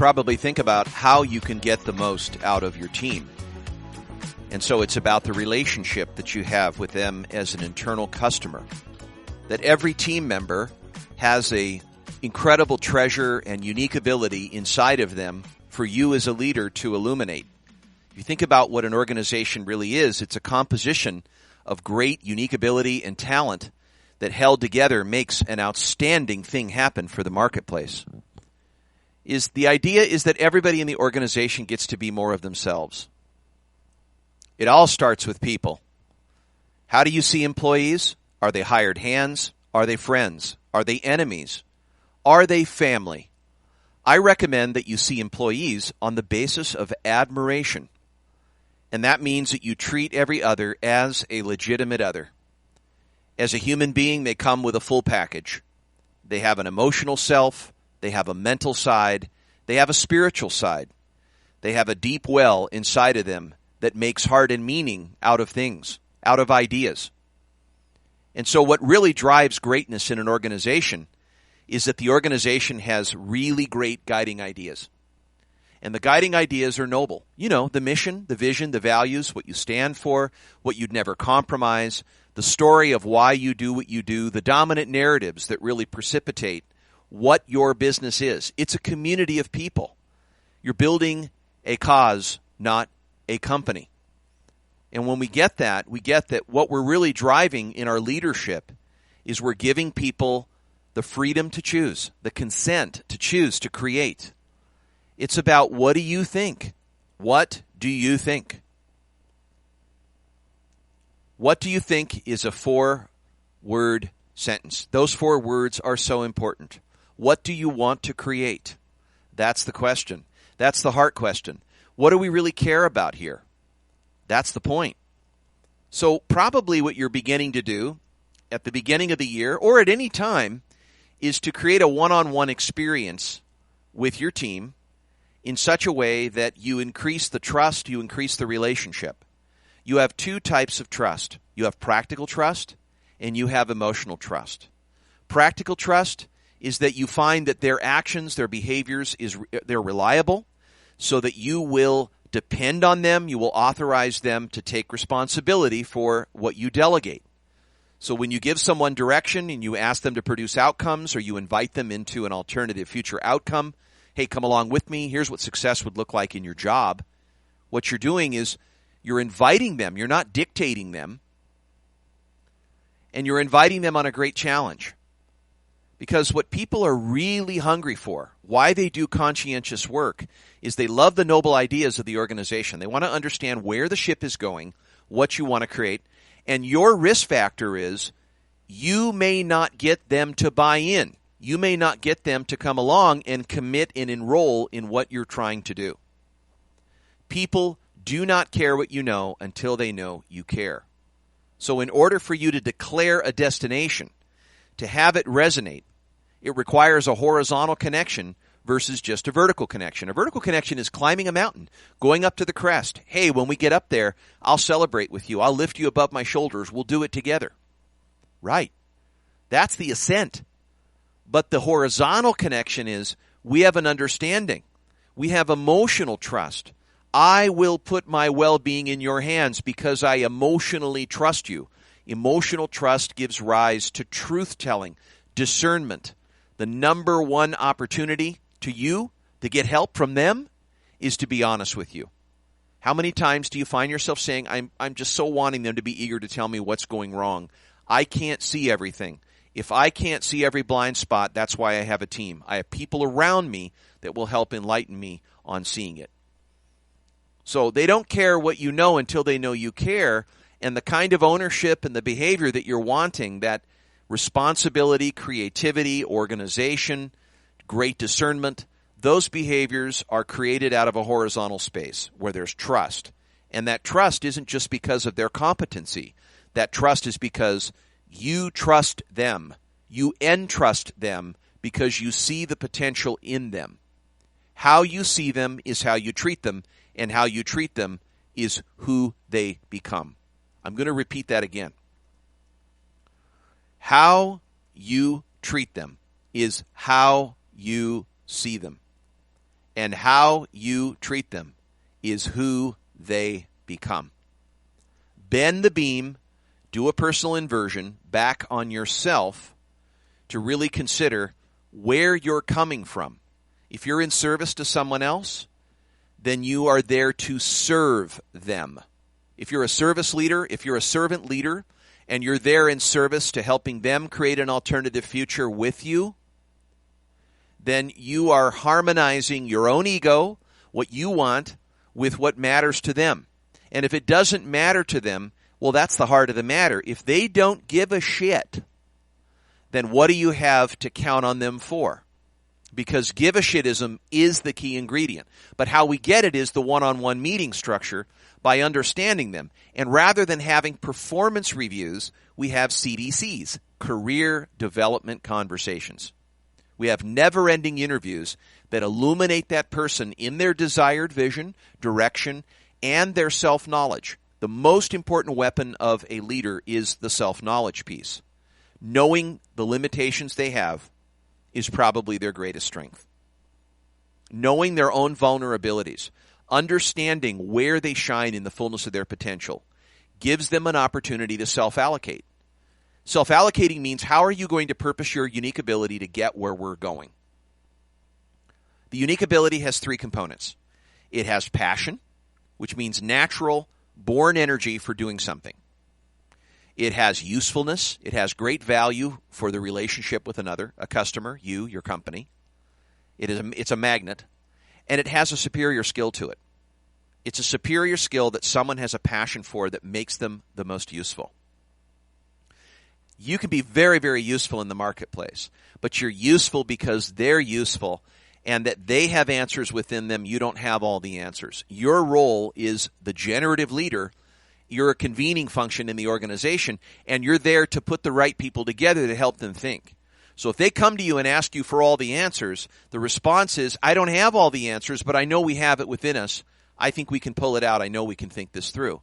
probably think about how you can get the most out of your team. And so it's about the relationship that you have with them as an internal customer. That every team member has a incredible treasure and unique ability inside of them for you as a leader to illuminate. If you think about what an organization really is, it's a composition of great unique ability and talent that held together makes an outstanding thing happen for the marketplace. The idea is that everybody in the organization gets to be more of themselves. It all starts with people. How do you see employees? Are they hired hands? Are they friends? Are they enemies? Are they family? I recommend that you see employees on the basis of admiration. And that means that you treat every other as a legitimate other. As a human being, they come with a full package. They have an emotional self. They have a mental side. They have a spiritual side. They have a deep well inside of them that makes heart and meaning out of things, out of ideas. And so what really drives greatness in an organization is that the organization has really great guiding ideas. And the guiding ideas are noble. You know, the mission, the vision, the values, what you stand for, what you'd never compromise, the story of why you do what you do, the dominant narratives that really precipitate what your business is. It's a community of people. You're building a cause, not a company. And when we get that what we're really driving in our leadership is we're giving people the freedom to choose, the consent to choose, to create. It's about, what do you think? What do you think? What do you think is a 4-word sentence? Those 4 words are so important. What do you want to create? That's the question. That's the heart question. What do we really care about here? That's the point. So probably what you're beginning to do at the beginning of the year or at any time is to create a one-on-one experience with your team in such a way that you increase the trust, you increase the relationship. You have 2 types of trust. You have practical trust and you have emotional trust. Practical trust is that you find that their actions, their behaviors, they're reliable, so that you will depend on them, you will authorize them to take responsibility for what you delegate. So when you give someone direction and you ask them to produce outcomes or you invite them into an alternative future outcome, hey, come along with me, here's what success would look like in your job. What you're doing is you're inviting them, you're not dictating them, and you're inviting them on a great challenge. Because what people are really hungry for, why they do conscientious work, is they love the noble ideas of the organization. They want to understand where the ship is going, what you want to create, and your risk factor is you may not get them to buy in. You may not get them to come along and commit and enroll in what you're trying to do. People do not care what you know until they know you care. So in order for you to declare a destination, to have it resonate, it requires a horizontal connection versus just a vertical connection. A vertical connection is climbing a mountain, going up to the crest. Hey, when we get up there, I'll celebrate with you. I'll lift you above my shoulders. We'll do it together. Right. That's the ascent. But the horizontal connection is we have an understanding. We have emotional trust. I will put my well-being in your hands because I emotionally trust you. Emotional trust gives rise to truth-telling, discernment. The number one opportunity to you to get help from them is to be honest with you. How many times do you find yourself saying, I'm just so wanting them to be eager to tell me what's going wrong. I can't see everything. If I can't see every blind spot, that's why I have a team. I have people around me that will help enlighten me on seeing it. So they don't care what you know until they know you care. And the kind of ownership and the behavior that you're wanting, that responsibility, creativity, organization, great discernment, those behaviors are created out of a horizontal space where there's trust. And that trust isn't just because of their competency. That trust is because you trust them. You entrust them because you see the potential in them. How you see them is how you treat them, and how you treat them is who they become. I'm going to repeat that again. How you treat them is how you see them. And how you treat them is who they become. Bend the beam, do a personal inversion back on yourself to really consider where you're coming from. If you're in service to someone else, then you are there to serve them. If you're a service leader, if you're a servant leader, and you're there in service to helping them create an alternative future with you, then you are harmonizing your own ego, what you want, with what matters to them. And if it doesn't matter to them, well, that's the heart of the matter. If they don't give a shit, then what do you have to count on them for? Because give-a-shitism is the key ingredient. But how we get it is the one-on-one meeting structure by understanding them. And rather than having performance reviews, we have CDCs, career development conversations. We have never-ending interviews that illuminate that person in their desired vision, direction, and their self-knowledge. The most important weapon of a leader is the self-knowledge piece. Knowing the limitations they have is probably their greatest strength. Knowing their own vulnerabilities, understanding where they shine in the fullness of their potential, gives them an opportunity to self-allocate. Self-allocating means how are you going to purpose your unique ability to get where we're going? The unique ability has three components. It has passion, which means natural, born energy for doing something. It has usefulness. It has great value for the relationship with another, a customer, you, your company. It's a magnet. And it has a superior skill to it. It's a superior skill that someone has a passion for that makes them the most useful. You can be very, very useful in the marketplace, but you're useful because they're useful and that they have answers within them. You don't have all the answers. Your role is the generative leader. You're a convening function in the organization, and you're there to put the right people together to help them think. So if they come to you and ask you for all the answers, the response is, I don't have all the answers, but I know we have it within us. I think we can pull it out. I know we can think this through.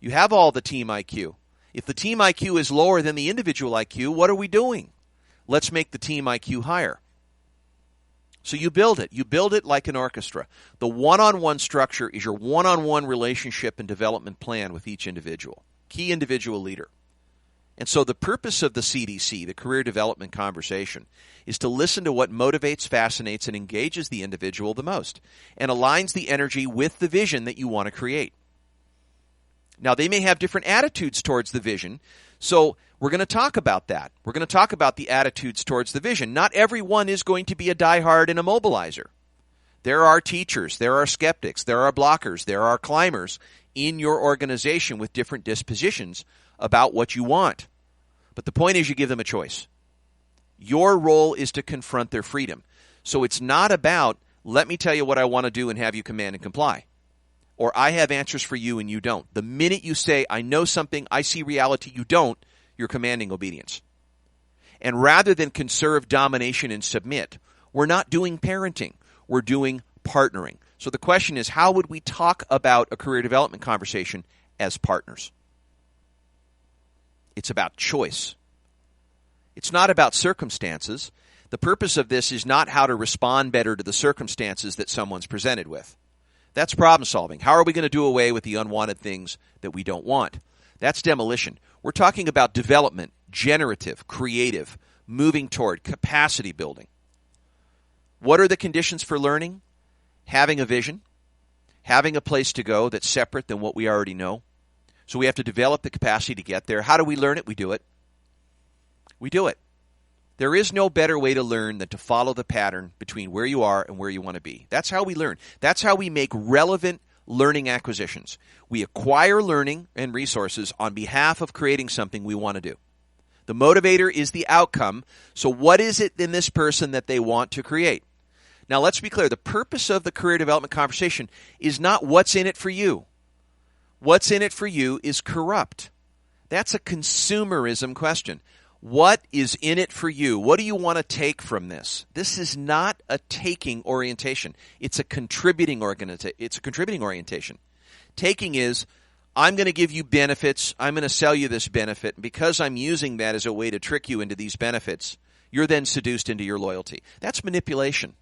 You have all the team IQ. If the team IQ is lower than the individual IQ, what are we doing? Let's make the team IQ higher. So you build it. You build it like an orchestra. The one-on-one structure is your one-on-one relationship and development plan with each individual, key individual leader. And so the purpose of the CDC, the career development conversation, is to listen to what motivates, fascinates, and engages the individual the most and aligns the energy with the vision that you want to create. Now, they may have different attitudes towards the vision, so we're going to talk about that. We're going to talk about the attitudes towards the vision. Not everyone is going to be a diehard and a mobilizer. There are teachers, there are skeptics, there are blockers, there are climbers in your organization with different dispositions about what you want. But the point is you give them a choice. Your role is to confront their freedom. So it's not about, let me tell you what I want to do and have you command and comply. Or I have answers for you and you don't. The minute you say, I know something, I see reality, you don't, you're commanding obedience. And rather than conserve domination and submit, we're not doing parenting. We're doing partnering. So the question is, how would we talk about a career development conversation as partners? It's about choice. It's not about circumstances. The purpose of this is not how to respond better to the circumstances that someone's presented with. That's problem solving. How are we going to do away with the unwanted things that we don't want? That's demolition. We're talking about development, generative, creative, moving toward, capacity building. What are the conditions for learning? Having a vision, having a place to go that's separate than what we already know. So we have to develop the capacity to get there. How do we learn it? We do it. We do it. There is no better way to learn than to follow the pattern between where you are and where you want to be. That's how we learn. That's how we make relevant learning acquisitions. We acquire learning and resources on behalf of creating something we want to do. The motivator is the outcome. So what is it in this person that they want to create? Now let's be clear. The purpose of the career development conversation is not what's in it for you. What's in it for you is corrupt. That's a consumerism question. What is in it for you? What do you want to take from this? This is not a taking orientation. It's a contributing orientation. Taking is, I'm going to give you benefits. I'm going to sell you this benefit. And because I'm using that as a way to trick you into these benefits, you're then seduced into your loyalty. That's manipulation.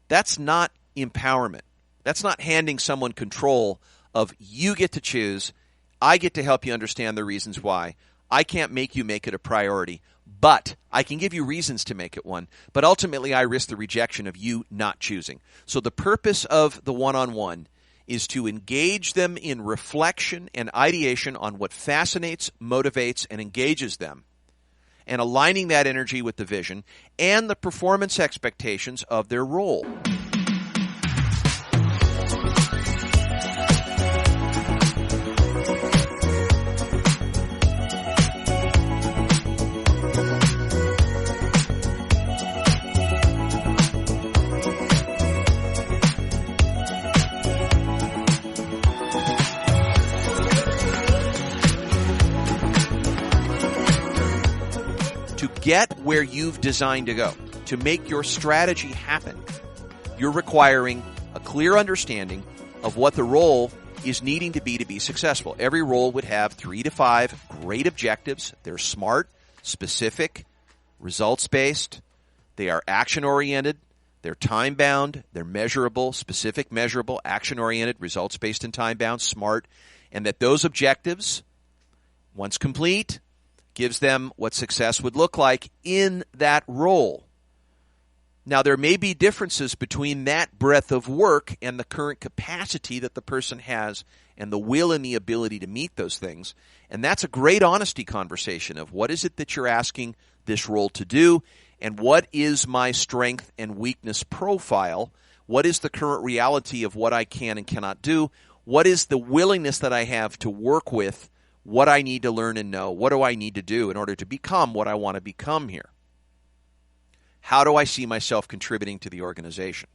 That's not empowerment. That's not handing someone control of you get to choose, I get to help you understand the reasons why. I can't make you make it a priority, but I can give you reasons to make it one. But ultimately, I risk the rejection of you not choosing. So the purpose of the one-on-one is to engage them in reflection and ideation on what fascinates, motivates, and engages them, and aligning that energy with the vision and the performance expectations of their role. To get where you've designed to go, to make your strategy happen, you're requiring a clear understanding of what the role is needing to be successful. Every role would have 3 to 5 great objectives. They're smart, specific, results-based. They are action-oriented. They're time-bound. They're measurable, specific, measurable, action-oriented, results-based, and time-bound, smart. And that those objectives, once complete, gives them what success would look like in that role. Now, there may be differences between that breadth of work and the current capacity that the person has and the will and the ability to meet those things. And that's a great honesty conversation of what is it that you're asking this role to do, and what is my strength and weakness profile? What is the current reality of what I can and cannot do? What is the willingness that I have to work with what I need to learn and know? What do I need to do in order to become what I want to become here? How do I see myself contributing to the organization?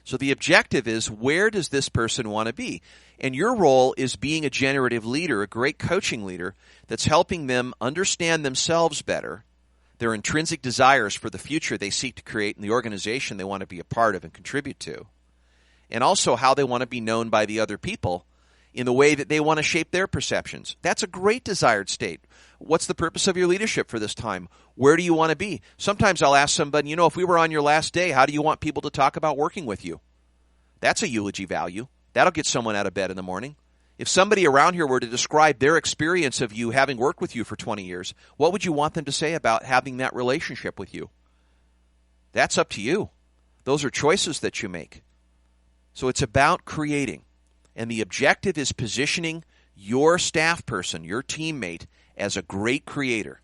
So the objective is, where does this person want to be? And your role is being a generative leader, a great coaching leader that's helping them understand themselves better, their intrinsic desires for the future they seek to create in the organization they want to be a part of and contribute to, and also how they want to be known by the other people in the way that they want to shape their perceptions. That's a great desired state. What's the purpose of your leadership for this time? Where do you want to be? Sometimes I'll ask somebody, if we were on your last day, how do you want people to talk about working with you? That's a eulogy value. That'll get someone out of bed in the morning. If somebody around here were to describe their experience of you having worked with you for 20 years, what would you want them to say about having that relationship with you? That's up to you. Those are choices that you make. So it's about creating. And the objective is positioning your staff person, your teammate, as a great creator.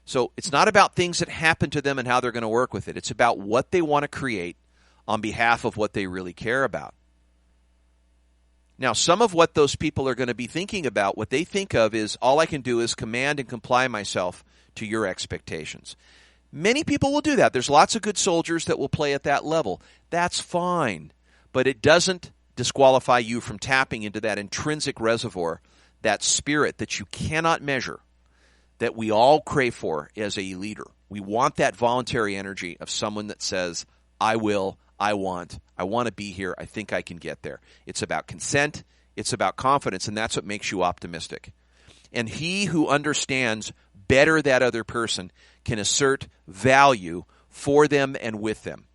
So it's not about things that happen to them and how they're going to work with it. It's about what they want to create on behalf of what they really care about. Now, some of what those people are going to be thinking about, what they think of is, all I can do is command and comply myself to your expectations. Many people will do that. There's lots of good soldiers that will play at that level. That's fine. But it doesn't disqualify you from tapping into that intrinsic reservoir, that spirit that you cannot measure, that we all crave for as a leader. We want that voluntary energy of someone that says, I will, I want to be here, I think I can get there. It's about consent, it's about confidence, and that's what makes you optimistic. And he who understands better that other person can assert value for them and with them.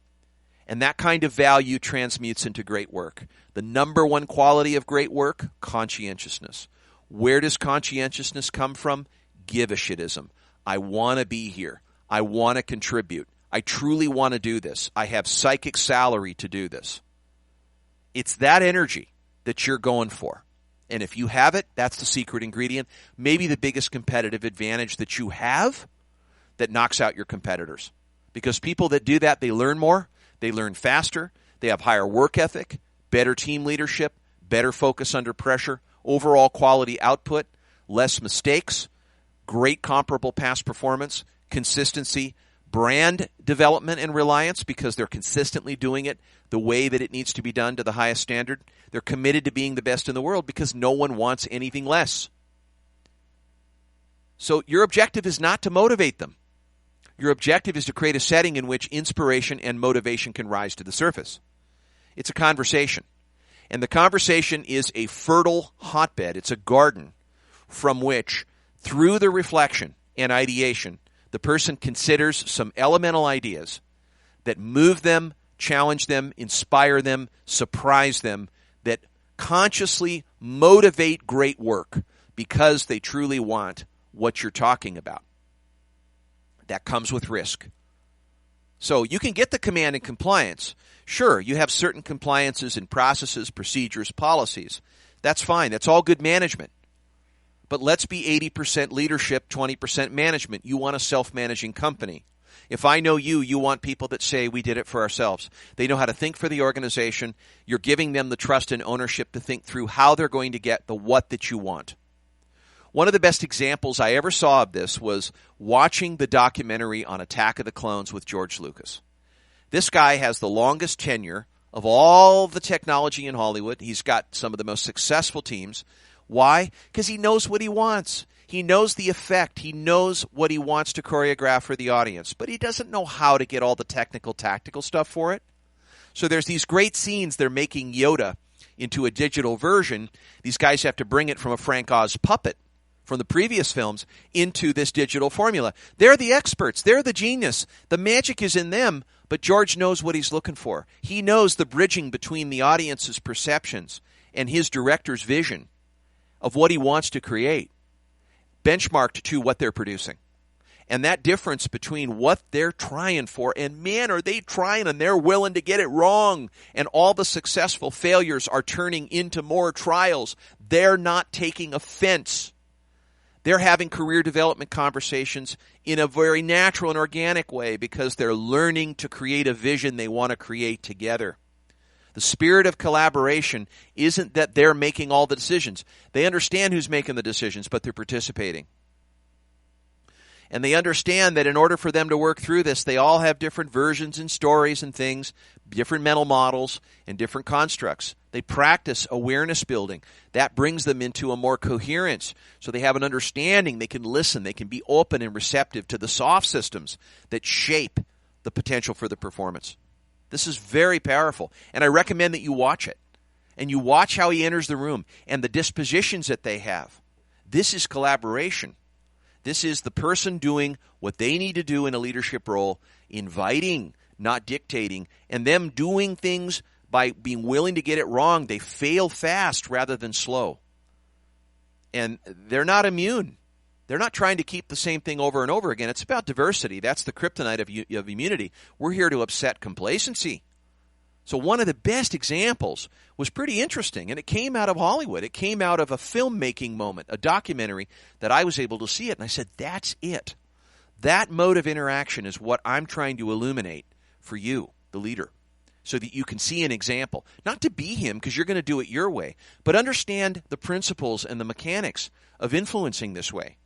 And that kind of value transmutes into great work. The number one quality of great work, conscientiousness. Where does conscientiousness come from? Give-a-shitism. I want to be here. I want to contribute. I truly want to do this. I have psychic salary to do this. It's that energy that you're going for. And if you have it, that's the secret ingredient. Maybe the biggest competitive advantage that you have that knocks out your competitors. Because people that do that, they learn more. They learn faster, they have higher work ethic, better team leadership, better focus under pressure, overall quality output, less mistakes, great comparable past performance, consistency, brand development and reliance because they're consistently doing it the way that it needs to be done to the highest standard. They're committed to being the best in the world because no one wants anything less. So your objective is not to motivate them. Your objective is to create a setting in which inspiration and motivation can rise to the surface. It's a conversation. And the conversation is a fertile hotbed. It's a garden from which, through the reflection and ideation, the person considers some elemental ideas that move them challenge them, inspire them, surprise them, that consciously motivate great work because they truly want what you're talking about. That comes with risk. So you can get the command and compliance. Sure, you have certain compliances and processes, procedures, policies. That's fine. That's all good management. But let's be 80% leadership, 20% management. You want a self-managing company. If I know you, you want people that say we did it for ourselves. They know how to think for the organization. You're giving them the trust and ownership to think through how they're going to get the what that you want. One of the best examples I ever saw of this was watching the documentary on Attack of the Clones with George Lucas. This guy has the longest tenure of all the technology in Hollywood. He's got some of the most successful teams. Why? Because he knows what he wants. He knows the effect. He knows what he wants to choreograph for the audience. But he doesn't know how to get all the technical, tactical stuff for it. So there's these great scenes. They're making Yoda into a digital version. These guys have to bring it from a Frank Oz puppet from the previous films into this digital formula. They're the experts. They're the genius. The magic is in them, but George knows what he's looking for. He knows the bridging between the audience's perceptions and his director's vision of what he wants to create, benchmarked to what they're producing. And that difference between what they're trying for, and man, are they trying and they're willing to get it wrong, and all the successful failures are turning into more trials. They're not taking offense. They're having career development conversations in a very natural and organic way because they're learning to create a vision they want to create together. The spirit of collaboration isn't that they're making all the decisions. They understand who's making the decisions, but they're participating. And they understand that in order for them to work through this, they all have different versions and stories and things, different mental models and different constructs. They practice awareness building. That brings them into a more coherence. So they have an understanding. They can listen. They can be open and receptive to the soft systems that shape the potential for the performance. This is very powerful. And I recommend that you watch it. And you watch how he enters the room and the dispositions that they have. This is collaboration. This is the person doing what they need to do in a leadership role, inviting, not dictating, and them doing things by being willing to get it wrong. They fail fast rather than slow. And they're not immune. They're not trying to keep the same thing over and over again. It's about diversity. That's the kryptonite of immunity. We're here to upset complacency. So one of the best examples was pretty interesting, and it came out of Hollywood. It came out of a filmmaking moment, a documentary that I was able to see it, and I said, that's it. That mode of interaction is what I'm trying to illuminate for you, the leader, so that you can see an example. Not to be him, because you're going to do it your way, but understand the principles and the mechanics of influencing this way,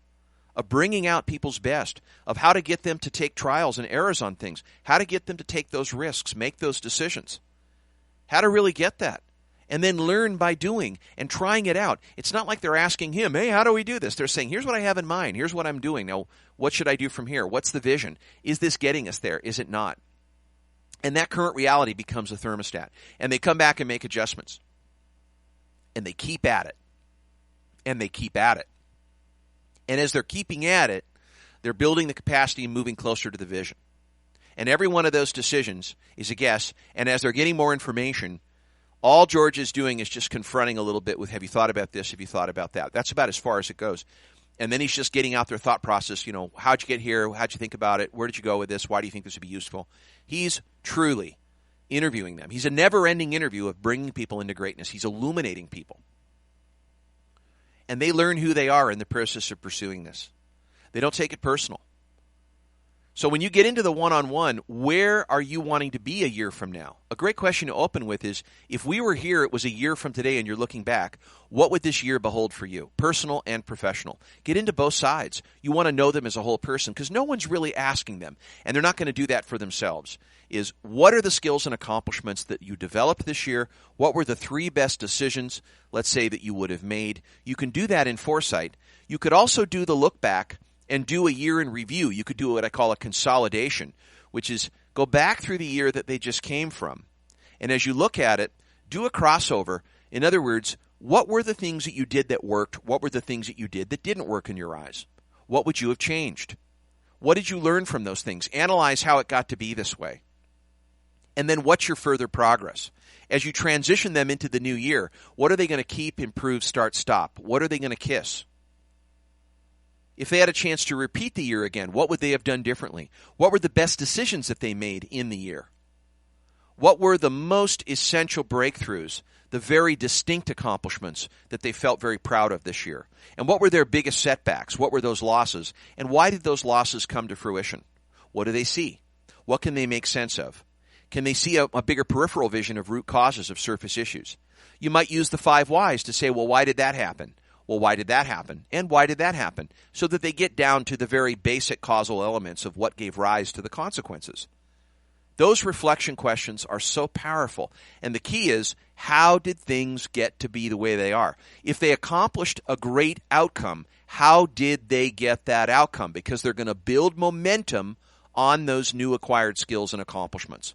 of bringing out people's best, of how to get them to take trials and errors on things, how to get them to take those risks, make those decisions, how to really get that, and then learn by doing and trying it out. It's not like they're asking him, hey, how do we do this? They're saying, here's what I have in mind. Here's what I'm doing. Now, what should I do from here? What's the vision? Is this getting us there? Is it not? And that current reality becomes a thermostat. And they come back and make adjustments. And they keep at it. And they keep at it. And as they're keeping at it, they're building the capacity and moving closer to the vision. And every one of those decisions is a guess. And as they're getting more information, all George is doing is just confronting a little bit with, have you thought about this? Have you thought about that? That's about as far as it goes. And then he's just getting out their thought process. You know, how'd you get here? How'd you think about it? Where did you go with this? Why do you think this would be useful? He's truly interviewing them. He's a never-ending interview of bringing people into greatness. He's illuminating people. And they learn who they are in the process of pursuing this. They don't take it personal. So when you get into the one-on-one, where are you wanting to be a year from now? A great question to open with is, if we were here, it was a year from today, and you're looking back, what would this year behold for you, personal and professional? Get into both sides. You want to know them as a whole person, because no one's really asking them, and they're not going to do that for themselves, is what are the skills and accomplishments that you developed this year? What were the 3 best decisions, let's say, that you would have made? You can do that in foresight. You could also do the look back and do a year in review. You could do what I call a consolidation, which is go back through the year that they just came from. And as you look at it, do a crossover. In other words, what were the things that you did that worked? What were the things that you did that didn't work in your eyes? What would you have changed? What did you learn from those things? Analyze how it got to be this way. And then what's your further progress? As you transition them into the new year, what are they going to keep, improve, start, stop? What are they going to kiss? If they had a chance to repeat the year again, what would they have done differently? What were the best decisions that they made in the year? What were the most essential breakthroughs, the very distinct accomplishments that they felt very proud of this year? And what were their biggest setbacks? What were those losses? And why did those losses come to fruition? What do they see? What can they make sense of? Can they see a bigger peripheral vision of root causes of surface issues? You might use the 5 whys to say, well, why did that happen? Well, why did that happen? And why did that happen? So that they get down to the very basic causal elements of what gave rise to the consequences. Those reflection questions are so powerful. And the key is, how did things get to be the way they are? If they accomplished a great outcome, how did they get that outcome? Because they're going to build momentum on those new acquired skills and accomplishments.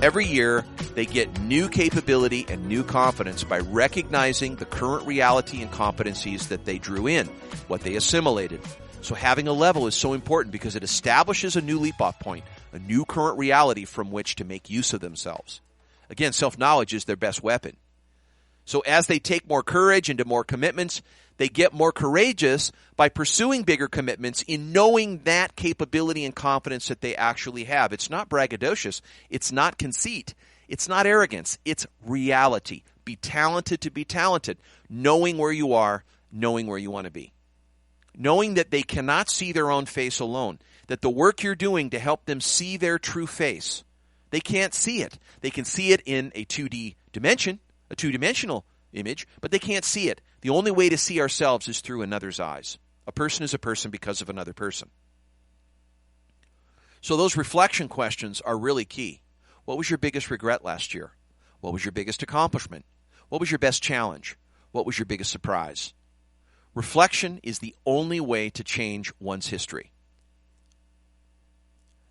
Every year, they get new capability and new confidence by recognizing the current reality and competencies that they drew in, what they assimilated. So having a level is so important because it establishes a new leap-off point, a new current reality from which to make use of themselves. Again, self-knowledge is their best weapon. So as they take more courage into more commitments, they get more courageous by pursuing bigger commitments in knowing that capability and confidence that they actually have. It's not braggadocious. It's not conceit. It's not arrogance. It's reality. Be talented to be talented. Knowing where you are, knowing where you want to be. Knowing that they cannot see their own face alone. That the work you're doing to help them see their true face, they can't see it. They can see it in a 2D dimension, a two-dimensional image, but they can't see it. The only way to see ourselves is through another's eyes. A person is a person because of another person. So those reflection questions are really key. What was your biggest regret last year? What was your biggest accomplishment? What was your best challenge? What was your biggest surprise? Reflection is the only way to change one's history.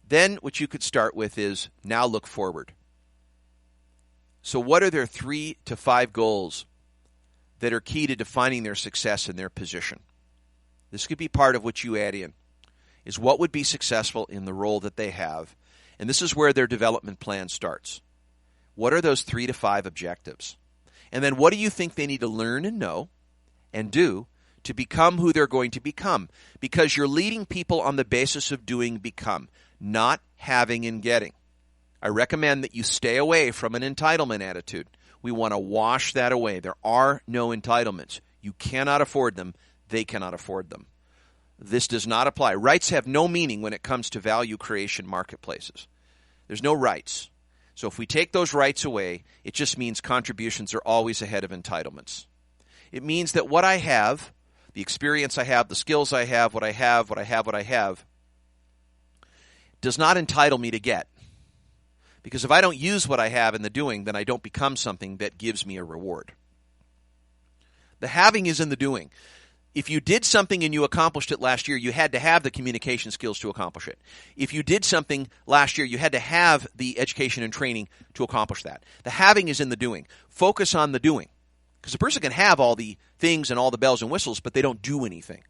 Then what you could start with is now look forward. So what are their 3 to 5 goals that are key to defining their success in their position? This could be part of what you add in, is what would be successful in the role that they have. And this is where their development plan starts. What are those 3 to 5 objectives? And then what do you think they need to learn and know and do to become who they're going to become? Because you're leading people on the basis of doing become, not having and getting. I recommend that you stay away from an entitlement attitude. We want to wash that away. There are no entitlements. You cannot afford them. They cannot afford them. This does not apply. Rights have no meaning when it comes to value creation marketplaces. There's no rights. So if we take those rights away, it just means contributions are always ahead of entitlements. It means that what I have, the experience I have, the skills I have, what I have, does not entitle me to get. Because if I don't use what I have in the doing, then I don't become something that gives me a reward. The having is in the doing. If you did something and you accomplished it last year, you had to have the communication skills to accomplish it. If you did something last year, you had to have the education and training to accomplish that. The having is in the doing. Focus on the doing. Because a person can have all the things and all the bells and whistles, but they don't do anything.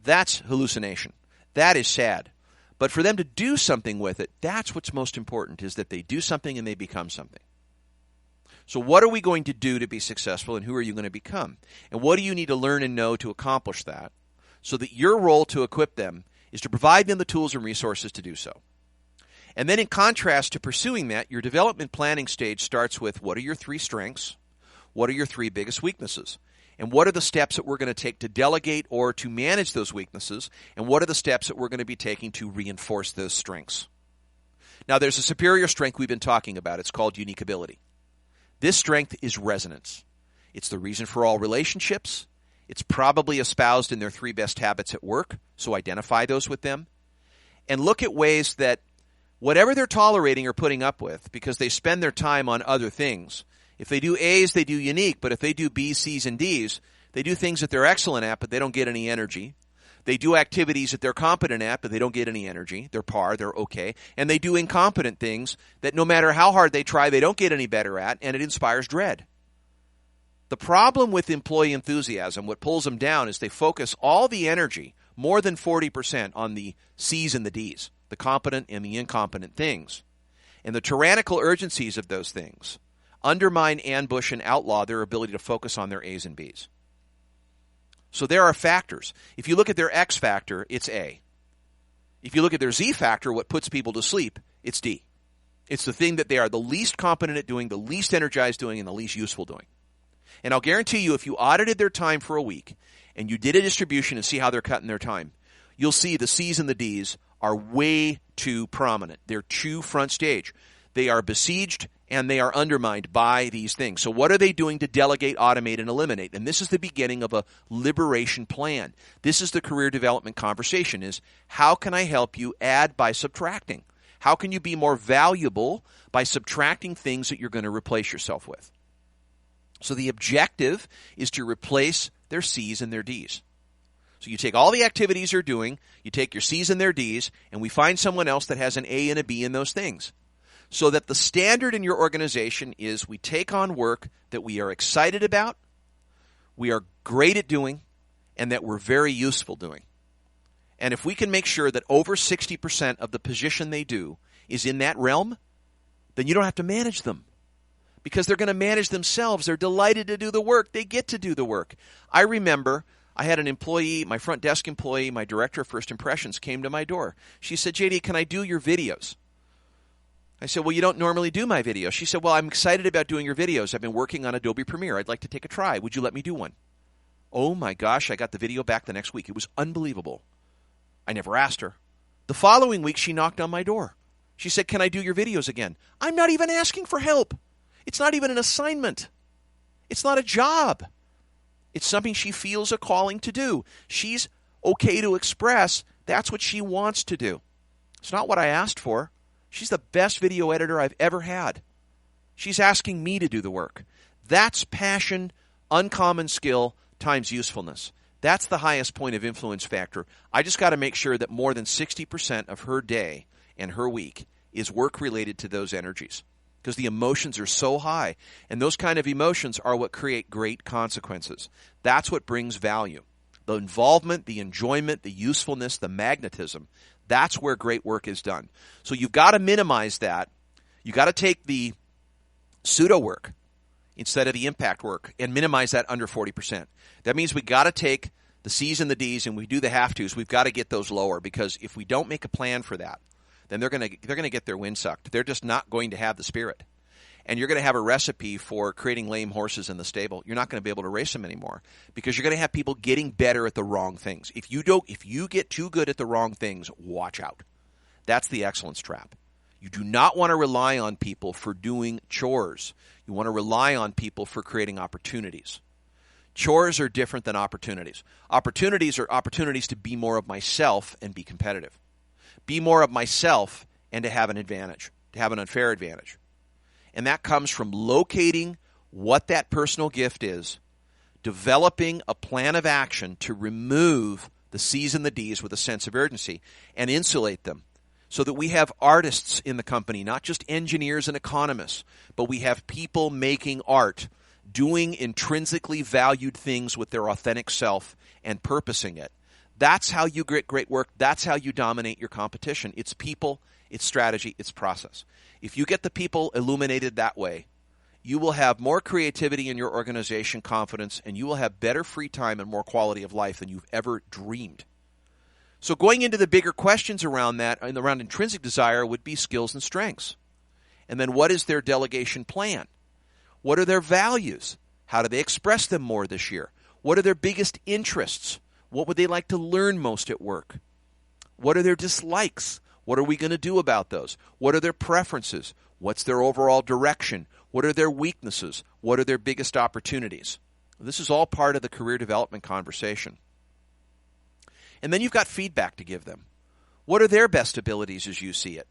That's hallucination. That is sad. But for them to do something with it, that's what's most important, is that they do something and they become something. So what are we going to do to be successful, and who are you going to become? And what do you need to learn and know to accomplish that, so that your role to equip them is to provide them the tools and resources to do so? And then in contrast to pursuing that, your development planning stage starts with, what are your 3 strengths? What are your 3 biggest weaknesses? And what are the steps that we're going to take to delegate or to manage those weaknesses? And what are the steps that we're going to be taking to reinforce those strengths? Now, there's a superior strength we've been talking about. It's called unique ability. This strength is resonance. It's the reason for all relationships. It's probably espoused in their 3 best habits at work, so identify those with them. And look at ways that whatever they're tolerating or putting up with, because they spend their time on other things, If they do A's, they do unique. But if they do B's, C's, and D's, they do things that they're excellent at, but they don't get any energy. They do activities that they're competent at, but they don't get any energy. They're par, they're okay. And they do incompetent things that no matter how hard they try, they don't get any better at, and it inspires dread. The problem with employee enthusiasm, what pulls them down, is they focus all the energy, more than 40%, on the C's and the D's, the competent and the incompetent things. And the tyrannical urgencies of those things undermine, ambush, and outlaw their ability to focus on their A's and B's. So there are factors. If you look at their X factor, it's A. If you look at their Z factor, what puts people to sleep, it's D. It's the thing that they are the least competent at doing, the least energized doing, and the least useful doing. And I'll guarantee you, if you audited their time for a week and you did a distribution and see how they're cutting their time, you'll see the C's and the D's are way too prominent. They're too front stage. They are besieged and they are undermined by these things. So what are they doing to delegate, automate, and eliminate? And this is the beginning of a liberation plan. This is the career development conversation, is how can I help you add by subtracting? How can you be more valuable by subtracting things that you're going to replace yourself with? So the objective is to replace their C's and their D's. So you take all the activities they're doing, you take your C's and their D's, and we find someone else that has an A and a B in those things. So that the standard in your organization is we take on work that we are excited about, we are great at doing, and that we're very useful doing. And if we can make sure that over 60% of the position they do is in that realm, then you don't have to manage them. Because they're going to manage themselves. They're delighted to do the work. They get to do the work. I remember I had an employee, my front desk employee, my director of first impressions, came to my door. She said, JD, can I do your videos? I said, well, you don't normally do my videos. She said, well, I'm excited about doing your videos. I've been working on Adobe Premiere. I'd like to take a try. Would you let me do one? Oh my gosh, I got the video back the next week. It was unbelievable. I never asked her. The following week, she knocked on my door. She said, can I do your videos again? I'm not even asking for help. It's not even an assignment. It's not a job. It's something she feels a calling to do. She's okay to express that's what she wants to do. It's not what I asked for. She's the best video editor I've ever had. She's asking me to do the work. That's passion, uncommon skill, times usefulness. That's the highest point of influence factor. I just got to make sure that more than 60% of her day and her week is work related to those energies. Because the emotions are so high. And those kind of emotions are what create great consequences. That's what brings value. The involvement, the enjoyment, the usefulness, the magnetism. That's where great work is done. So you've got to minimize that. You've got to take the pseudo work instead of the impact work and minimize that under 40%. That means we've got to take the C's and the D's and we do the have-tos. We've got to get those lower because if we don't make a plan for that, then they're going to get their wind sucked. They're just not going to have the spirit. And you're going to have a recipe for creating lame horses in the stable. You're not going to be able to race them anymore because you're going to have people getting better at the wrong things. If you get too good at the wrong things, watch out. That's the excellence trap. You do not want to rely on people for doing chores. You want to rely on people for creating opportunities. Chores are different than opportunities. Opportunities are opportunities to be more of myself and be competitive. Be more of myself and to have an advantage, to have an unfair advantage. And that comes from locating what that personal gift is, developing a plan of action to remove the C's and the D's with a sense of urgency and insulate them so that we have artists in the company, not just engineers and economists, but we have people making art, doing intrinsically valued things with their authentic self and purposing it. That's how you get great work. That's how you dominate your competition. It's people, it's strategy, it's process. If you get the people illuminated that way, you will have more creativity in your organization, confidence, and you will have better free time and more quality of life than you've ever dreamed. So going into the bigger questions around that, and around intrinsic desire, would be skills and strengths. And then what is their delegation plan? What are their values? How do they express them more this year? What are their biggest interests? What would they like to learn most at work? What are their dislikes? What are we going to do about those? What are their preferences? What's their overall direction? What are their weaknesses? What are their biggest opportunities? This is all part of the career development conversation. And then you've got feedback to give them. What are their best abilities as you see it?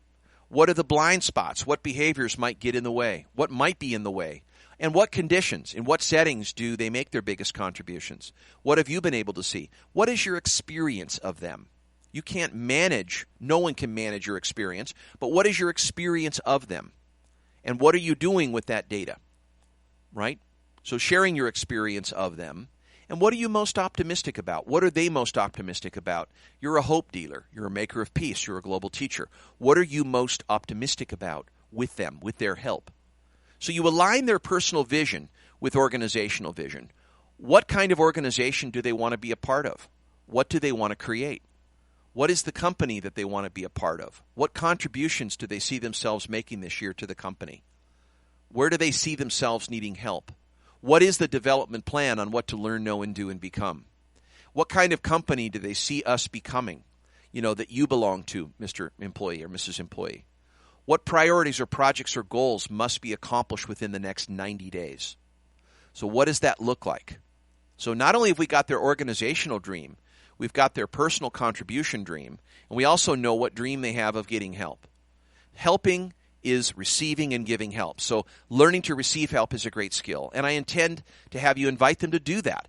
What are the blind spots? What behaviors might get in the way? What might be in the way? And what conditions, in what settings do they make their biggest contributions? What have you been able to see? What is your experience of them? You can't manage, no one can manage your experience, but what is your experience of them? And what are you doing with that data? Right? So sharing your experience of them. And what are you most optimistic about? What are they most optimistic about? You're a hope dealer. You're a maker of peace. You're a global teacher. What are you most optimistic about with them, with their help? So you align their personal vision with organizational vision. What kind of organization do they want to be a part of? What do they want to create? What is the company that they want to be a part of? What contributions do they see themselves making this year to the company? Where do they see themselves needing help? What is the development plan on what to learn, know, and do and become? What kind of company do they see us becoming, that you belong to, Mr. Employee or Mrs. Employee? What priorities or projects or goals must be accomplished within the next 90 days? So what does that look like? So not only have we got their organizational dream, we've got their personal contribution dream, and we also know what dream they have of getting help. Helping is receiving and giving help. So learning to receive help is a great skill. And I intend to have you invite them to do that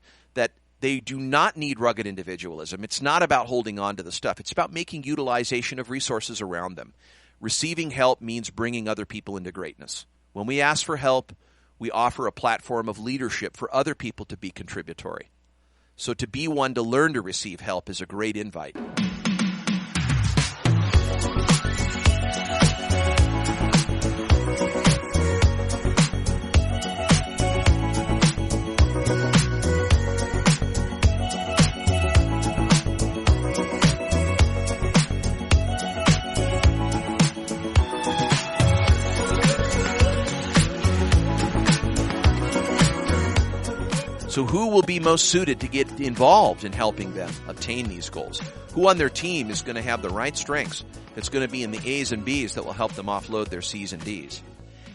they do not need rugged individualism. It's not about holding on to the stuff. It's about making utilization of resources around them. Receiving help means bringing other people into greatness. When we ask for help, we offer a platform of leadership for other people to be contributory. So to be one to learn to receive help is a great invite. So who will be most suited to get involved in helping them obtain these goals? Who on their team is going to have the right strengths that's going to be in the A's and B's that will help them offload their C's and D's?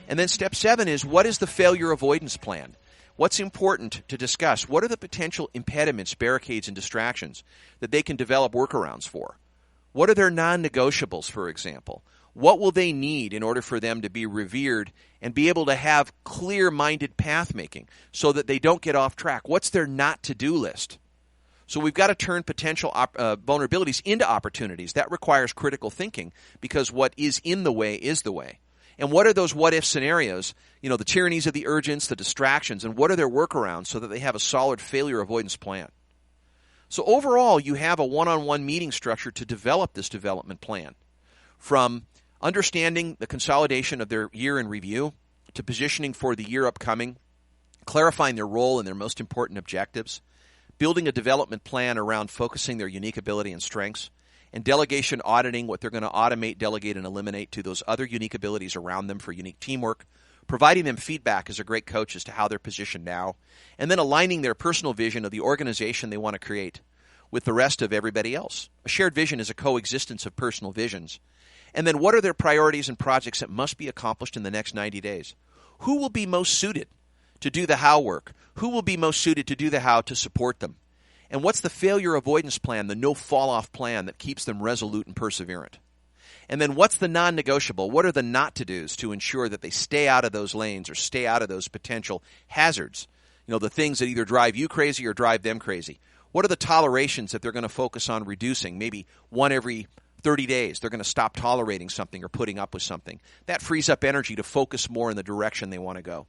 And then step 7 is, what is the failure avoidance plan? What's important to discuss? What are the potential impediments, barricades, and distractions that they can develop workarounds for? What are their non-negotiables, for example? What will they need in order for them to be revered and be able to have clear-minded path-making so that they don't get off track? What's their not-to-do list? So we've got to turn potential vulnerabilities into opportunities. That requires critical thinking, because what is in the way is the way. And what are those what-if scenarios, the tyrannies of the urgents, the distractions, and what are their workarounds so that they have a solid failure avoidance plan? So overall, you have a one-on-one meeting structure to develop this development plan. From understanding the consolidation of their year in review, to positioning for the year upcoming, clarifying their role and their most important objectives, building a development plan around focusing their unique ability and strengths, and delegation auditing what they're going to automate, delegate, and eliminate to those other unique abilities around them for unique teamwork, providing them feedback as a great coach as to how they're positioned now, and then aligning their personal vision of the organization they want to create with the rest of everybody else. A shared vision is a coexistence of personal visions. And then what are their priorities and projects that must be accomplished in the next 90 days? Who will be most suited to do the how work? Who will be most suited to do the how to support them? And what's the failure avoidance plan, the no fall-off plan that keeps them resolute and perseverant? And then what's the non-negotiable? What are the not-to-dos to ensure that they stay out of those lanes or stay out of those potential hazards? The things that either drive you crazy or drive them crazy. What are the tolerations that they're going to focus on reducing? Maybe one every 30 days, they're going to stop tolerating something or putting up with something. That frees up energy to focus more in the direction they want to go.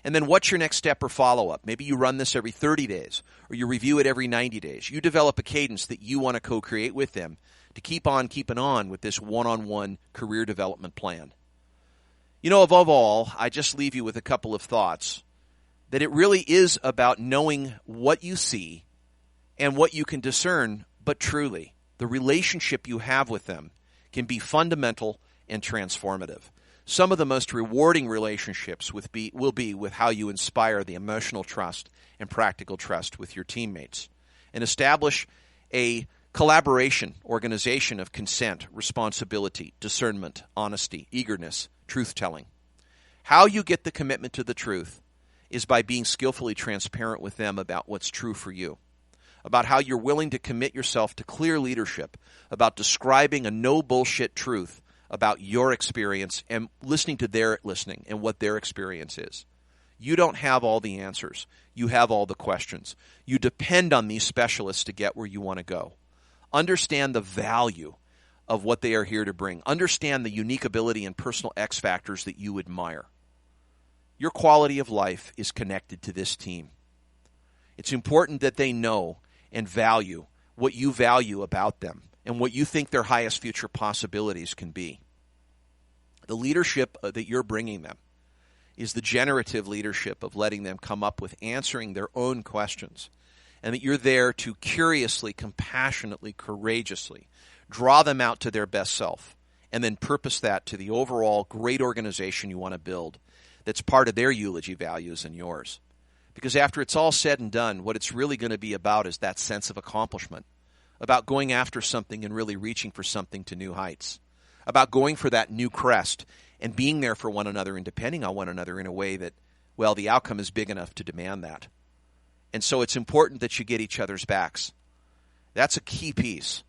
And then what's your next step or follow-up? Maybe you run this every 30 days, or you review it every 90 days. You develop a cadence that you want to co-create with them to keep on keeping on with this one-on-one career development plan. Above all, I just leave you with a couple of thoughts, that it really is about knowing what you see and what you can discern, but truly, the relationship you have with them can be fundamental and transformative. Some of the most rewarding relationships will be with how you inspire the emotional trust and practical trust with your teammates, and establish a collaboration, organization of consent, responsibility, discernment, honesty, eagerness, truth-telling. How you get the commitment to the truth is by being skillfully transparent with them about what's true for you, about how you're willing to commit yourself to clear leadership, about describing a no-bullshit truth about your experience and listening to their listening and what their experience is. You don't have all the answers. You have all the questions. You depend on these specialists to get where you want to go. Understand the value of what they are here to bring. Understand the unique ability and personal X factors that you admire. Your quality of life is connected to this team. It's important that they know and value what you value about them and what you think their highest future possibilities can be. The leadership that you're bringing them is the generative leadership of letting them come up with answering their own questions, and that you're there to curiously, compassionately, courageously draw them out to their best self, and then purpose that to the overall great organization you want to build that's part of their eulogy values and yours. Because after it's all said and done, what it's really going to be about is that sense of accomplishment, about going after something and really reaching for something to new heights, about going for that new crest and being there for one another and depending on one another in a way that, well, the outcome is big enough to demand that. And so it's important that you get each other's backs. That's a key piece.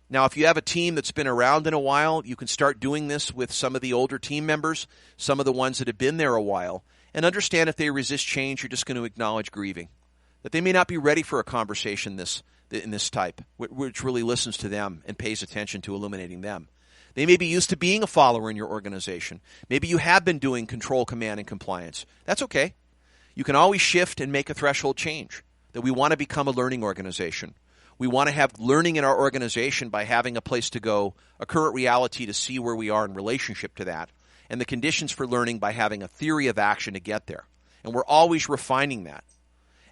Now, if you have a team that's been around in a while, you can start doing this with some of the older team members, some of the ones that have been there a while, and understand if they resist change, you're just going to acknowledge grieving. That they may not be ready for a conversation in this type, which really listens to them and pays attention to illuminating them. They may be used to being a follower in your organization. Maybe you have been doing control, command, and compliance. That's okay. You can always shift and make a threshold change. That we want to become a learning organization. We want to have learning in our organization by having a place to go, a current reality to see where we are in relationship to that, and the conditions for learning by having a theory of action to get there. And we're always refining that.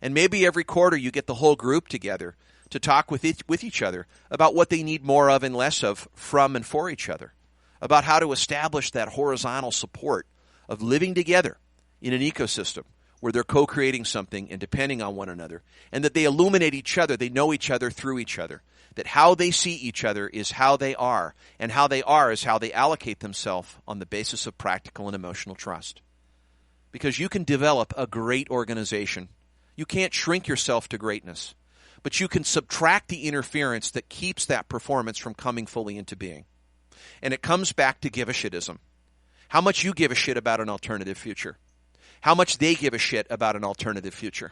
And maybe every quarter you get the whole group together to talk with each other about what they need more of and less of from and for each other, about how to establish that horizontal support of living together in an ecosystem where they're co-creating something and depending on one another, and that they illuminate each other, they know each other through each other, that how they see each other is how they are, and how they are is how they allocate themselves on the basis of practical and emotional trust. Because you can develop a great organization. You can't shrink yourself to greatness, but you can subtract the interference that keeps that performance from coming fully into being. And it comes back to give-a-shitism. How much you give a shit about an alternative future. How much they give a shit about an alternative future.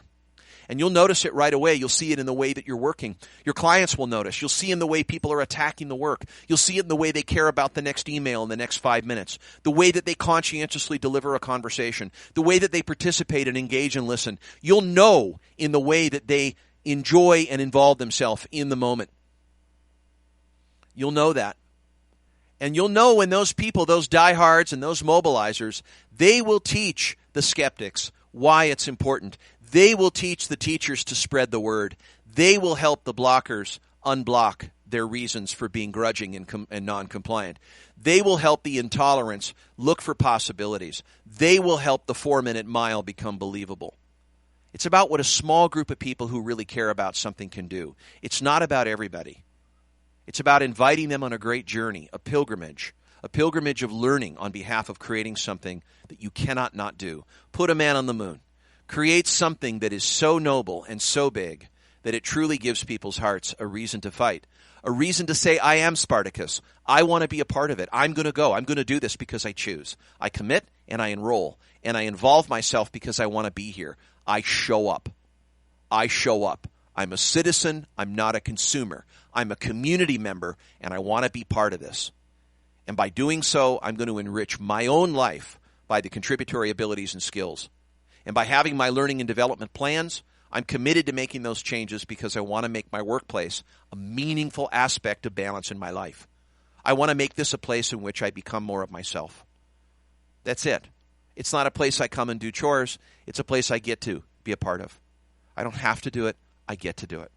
And you'll notice it right away. You'll see it in the way that you're working. Your clients will notice. You'll see in the way people are attacking the work. You'll see it in the way they care about the next email in the next 5 minutes. The way that they conscientiously deliver a conversation. The way that they participate and engage and listen. You'll know in the way that they enjoy and involve themselves in the moment. You'll know that. And you'll know when those people, those diehards and those mobilizers, they will teach the skeptics why it's important. They will teach the teachers to spread the word. They will help the blockers unblock their reasons for being grudging and non-compliant. They will help the intolerants look for possibilities. They will help the 4-minute mile become believable. It's about what a small group of people who really care about something can do. It's not about everybody. It's about inviting them on a great journey, a pilgrimage of learning on behalf of creating something that you cannot not do. Put a man on the moon. Create something that is so noble and so big that it truly gives people's hearts a reason to fight, a reason to say, I am Spartacus. I want to be a part of it. I'm going to go. I'm going to do this because I choose. I commit and I enroll and I involve myself because I want to be here. I show up. I show up. I'm a citizen. I'm not a consumer. I'm a community member, and I want to be part of this. And by doing so, I'm going to enrich my own life by the contributory abilities and skills. And by having my learning and development plans, I'm committed to making those changes because I want to make my workplace a meaningful aspect of balance in my life. I want to make this a place in which I become more of myself. That's it. It's not a place I come and do chores. It's a place I get to be a part of. I don't have to do it. I get to do it.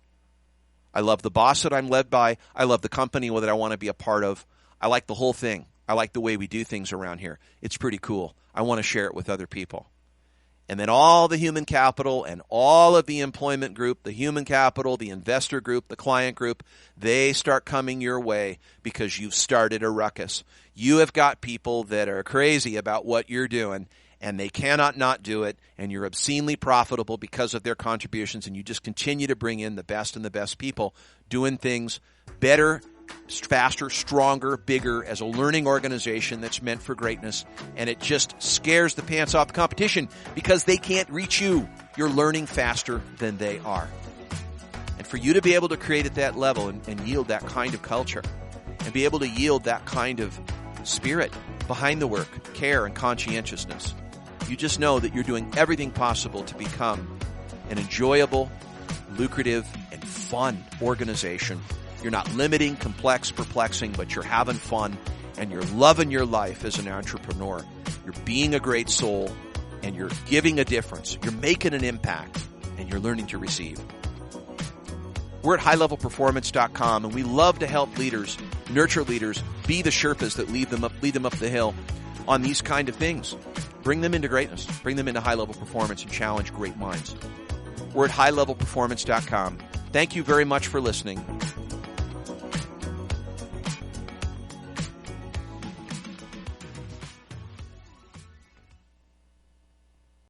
I love the boss that I'm led by. I love the company that I want to be a part of. I like the whole thing. I like the way we do things around here. It's pretty cool. I want to share it with other people. And then all the human capital and all of the employment group, the human capital, the investor group, the client group, they start coming your way because you've started a ruckus. You have got people that are crazy about what you're doing, and they cannot not do it, and you're obscenely profitable because of their contributions, and you just continue to bring in the best and the best people doing things better faster, stronger, bigger as a learning organization that's meant for greatness. And it just scares the pants off the competition because they can't reach you. You're learning faster than they are. And for you to be able to create at that level and yield that kind of culture and be able to yield that kind of spirit behind the work, care and conscientiousness, you just know that you're doing everything possible to become an enjoyable, lucrative, and fun organization. You're not limiting, complex, perplexing, but you're having fun and you're loving your life as an entrepreneur. You're being a great soul and you're giving a difference. You're making an impact and you're learning to receive. We're at highlevelperformance.com and we love to help leaders, nurture leaders, be the Sherpas that lead them up the hill on these kind of things. Bring them into greatness, bring them into high-level performance and challenge great minds. We're at highlevelperformance.com. Thank you very much for listening.